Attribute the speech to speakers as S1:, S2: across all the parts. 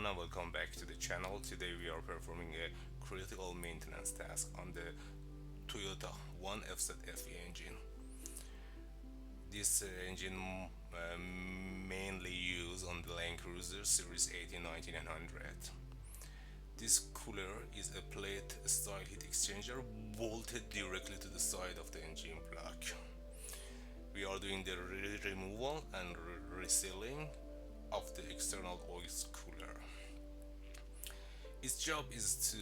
S1: and welcome back to the channel. Today we are performing a critical maintenance task on the Toyota 1FZ-FE engine. This engine mainly used on the Land Cruiser Series 80, 90 and 100. This cooler is a plate style heat exchanger bolted directly to the side of the engine block. We are doing the removal and resealing of the external oil cooler. Its job is to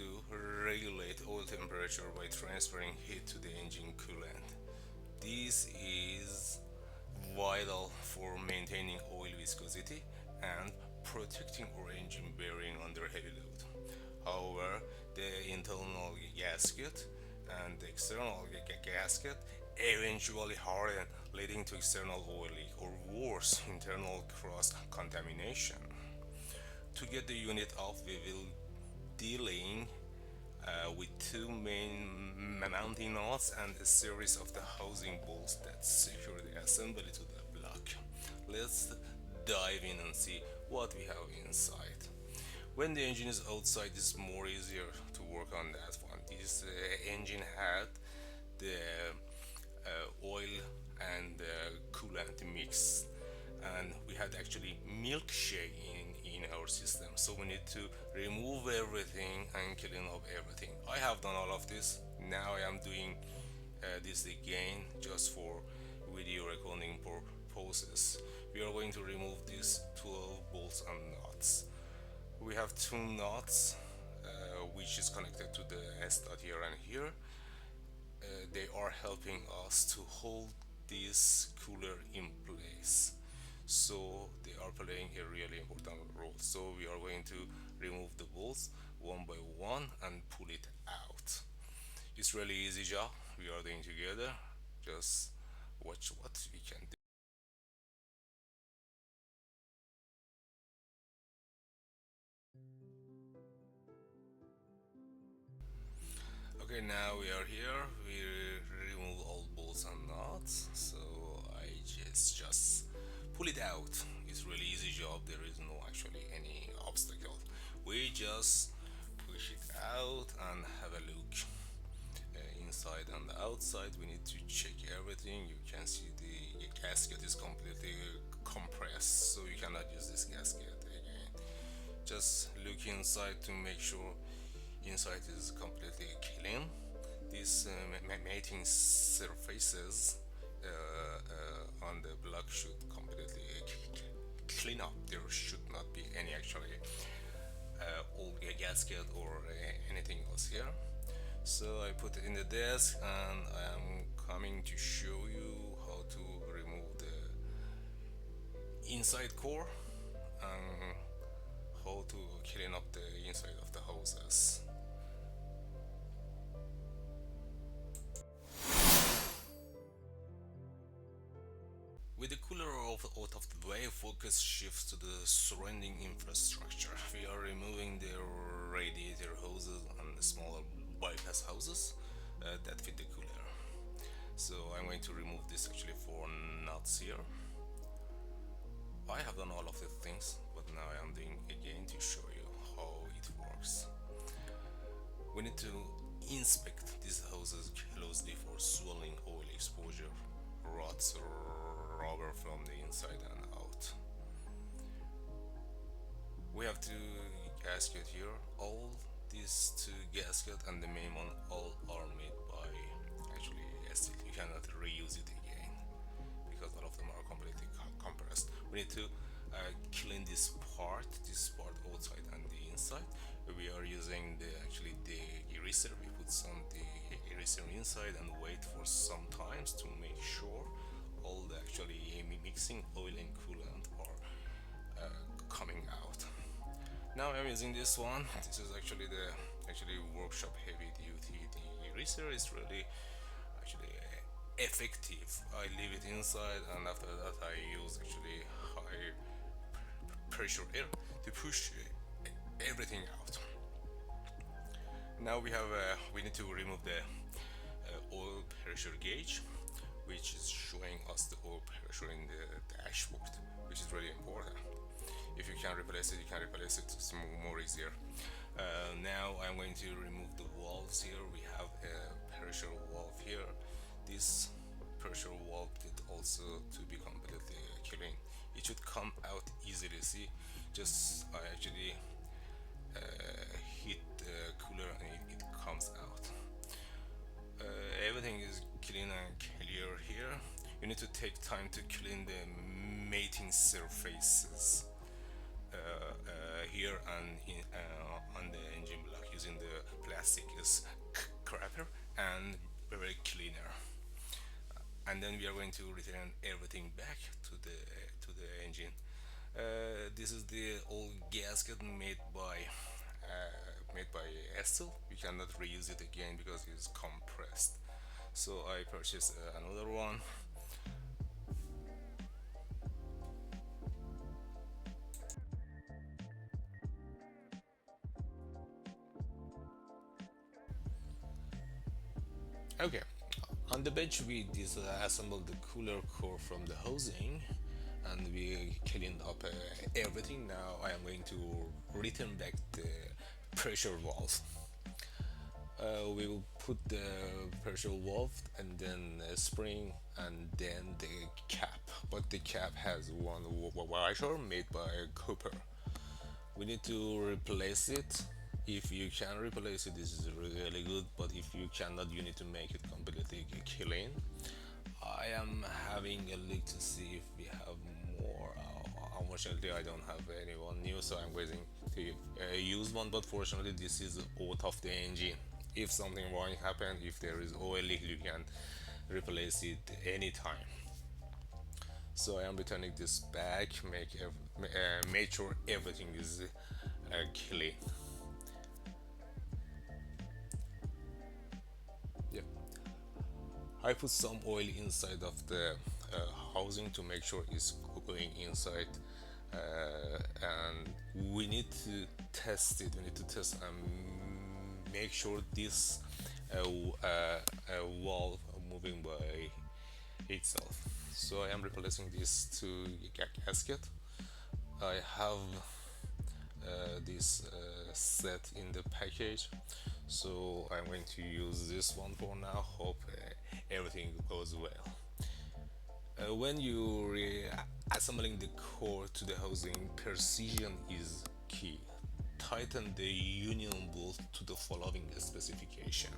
S1: regulate oil temperature by transferring heat to the engine coolant. This is vital for maintaining oil viscosity and protecting our engine bearing under heavy load. However, the internal gasket and the external gasket eventually harden, leading to external oil leak or worse, internal cross contamination. To get the unit off, we will dealing with two main mounting nuts and a series of the housing bolts that secure the assembly to the block. Let's dive in and see what we have inside. When the engine is outside, it's more easier to work on that one. This engine had the oil and coolant mix, and we had actually milkshake in our system, so we need to remove everything and clean up everything. I have done all of this. Now I am doing this again just for video recording purposes. We are going to remove these 12 bolts and nuts. We have two nuts which is connected to the S dot here and here. They are helping us to hold this cooler in place, so they are playing a really important role. So we are going to remove the bolts one by one and pull it out. It's really easy job we are doing together. Just watch what we can do. Okay, now we are here. We remove all bolts and nuts, so I just pull it out. It's really easy job. There is no actually any obstacle. We just push it out and have a look inside and outside. We need to check everything. You can see the gasket is completely compressed, so you cannot use this gasket again. Just look inside to make sure inside is completely clean. These mating surfaces on the block should completely clean up. There should not be any actually old gasket or anything else here. So I put it in the desk, and I am coming to show you how to remove the inside core and how to clean up the inside of the hoses. With the cooler out of the way, focus shifts to the surrounding infrastructure. We are removing the radiator hoses and the smaller bypass hoses that fit the cooler. So I'm going to remove this actually four nuts here. I have done all of the things, but now I am doing again to show you how it works. We need to inspect these hoses closely for swelling, oil exposure, rods, rubber from the inside and out. We have two gaskets here. All these two gaskets and the main one all are made by actually steel. You cannot reuse it again because all of them are completely compressed. We need to clean this part outside and the inside. We are using the eraser. We put some the eraser inside and wait for some times to make sure all the actually mixing oil and coolant are coming out. Now I'm using this one. This is actually the workshop heavy duty. The eraser is really actually effective. I leave it inside, and after that I use actually high pressure air to push everything out. Now we need to remove the oil pressure gauge, which is showing showing us the oil pressure in the dashboard, which is really important. If you can replace it, you can replace it. It's more easier. Now I'm going to remove the valves here. We have a pressure valve here. This pressure valve need also to be completely clean. It should come out easily. See, just I actually hit the cooler and it comes out. Everything is clean and clear here. You need to take time to clean the mating surfaces here and on the engine block using the plastic scraper and very cleaner. And then we are going to return everything back to the engine. This is the old gasket made by Estel. We cannot reuse it again because it's compressed. So I purchased another one. Okay, on the bench we disassembled the cooler core from the housing and we cleaned up everything. Now I am going to return back the pressure valve. We will put the pressure valve and then a spring and then the cap, but the cap has one washer made by copper. We need to replace it. If you can replace it, this is really good, but if you cannot, you need to make it completely clean. I am having a look to see if we have more. Unfortunately I don't have anyone new, so I'm waiting to use one, but fortunately this is out of the engine. If something wrong happen, if there is oil leak, you can replace it anytime. So I am returning this back, make sure everything is clean. Yeah, I put some oil inside of the housing to make sure it's going inside, and we need to test it. We need to test and make sure this valve moving by itself. So I am replacing this to gasket. I have this set in the package, so I'm going to use this one for now. Hope everything goes well. When you assembling the core to the housing, precision is key. Tighten the union bolt to the following specification.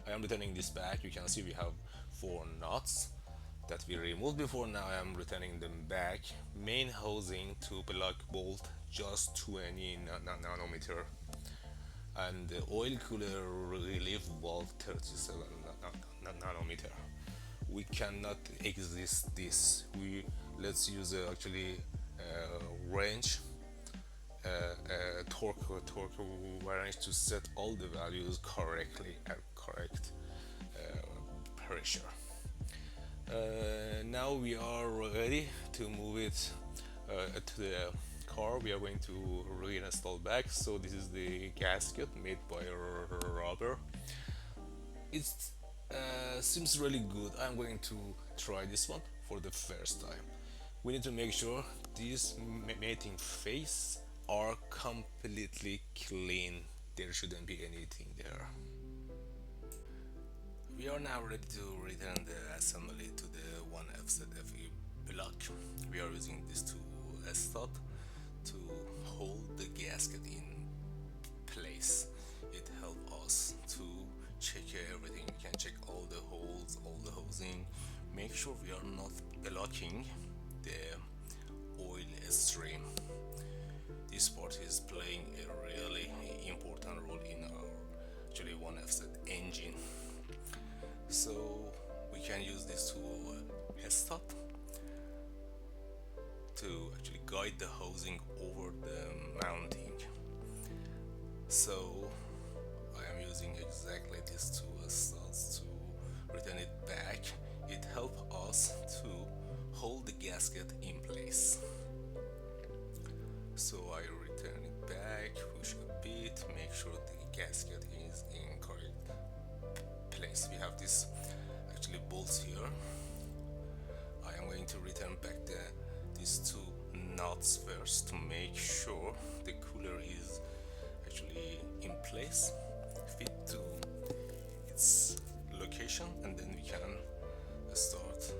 S1: I am returning this back. You can see we have 4 nuts that we removed before. Now I am returning them back. Main housing to block bolt just 20 nanometer, and the oil cooler relief valve 37 nanometer. We cannot exist this. Let's use actually range torque range to set all the values correctly at correct pressure. Now we are ready to move it to the car. We are going to reinstall back. So this is the gasket made by rubber. It seems really good. I'm going to try this one for the first time. We need to make sure these mating face are completely clean. There shouldn't be anything there. We are now ready to return the assembly to the 1FZ-FE block. We are using this to stop to hold the gasket in place. It helps us to check everything. We can check all the holes, all the housing, make sure we are not blocking the oil stream. This part is playing a really important role in our actually 1FZ engine. So we can use this to stop to actually guide the housing over the mounting. So I am using exactly these 2 studs to return it back. It helps us to hold the gasket in place. So I return it back, push a bit, make sure the gasket is in correct place. We have this actually bolts here. going to return back these two nuts first to make sure the cooler is actually in place, fit to its location, and then we can start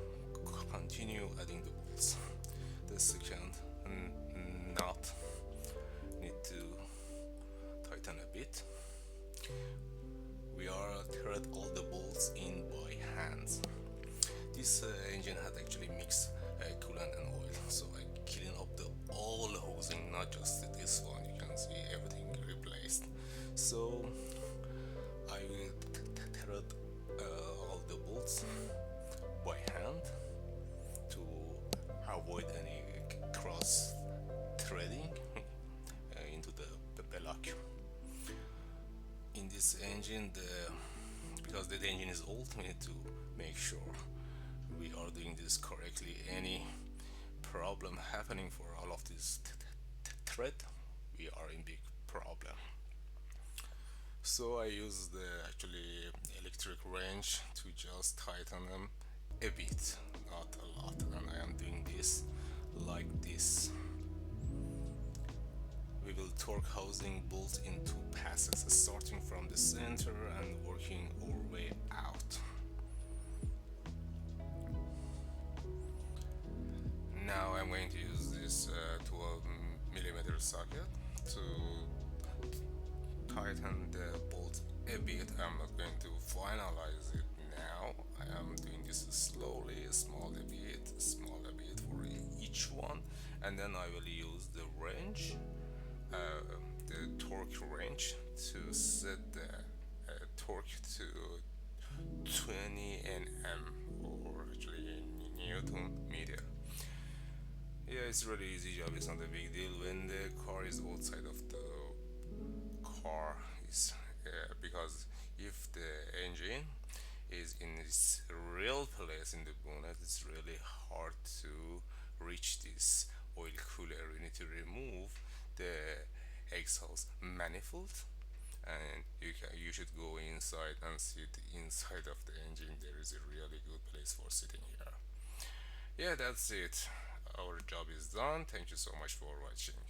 S1: continue adding the bolts. The second knot need to tighten a bit. We are thread all the bolts in by hands. This engine had actually mixed coolant and oil, so I clean up the all housing, not just this one. You can see everything replaced. So I will thread all the bolts by hand to avoid any cross threading into the block. In this engine, because the engine is old, we need to make sure we are doing this correctly. Any problem happening for all of this thread, we are in big problem. So I use the actually electric wrench to just tighten them a bit, not a lot, and I am doing this like this. We will torque housing bolt in two passes, starting from the center and working our way out. Now I'm going to use this 12mm socket to tighten the bolt a bit. I'm not going to finalize it now. I am doing this slowly, small a bit for each one, and then I will use the wrench, the torque wrench, to set the torque to 20 Nm, or actually Newton meter. Yeah, it's really easy job. It's not a big deal when the car is outside of the car. Is because if the engine is in its real place in the bonnet, it's really hard to reach this oil cooler. You need to remove the exhaust manifold, and you should go inside and sit inside of the engine. There is a really good place for sitting here. Yeah, that's it. Our job is done. Thank you so much for watching.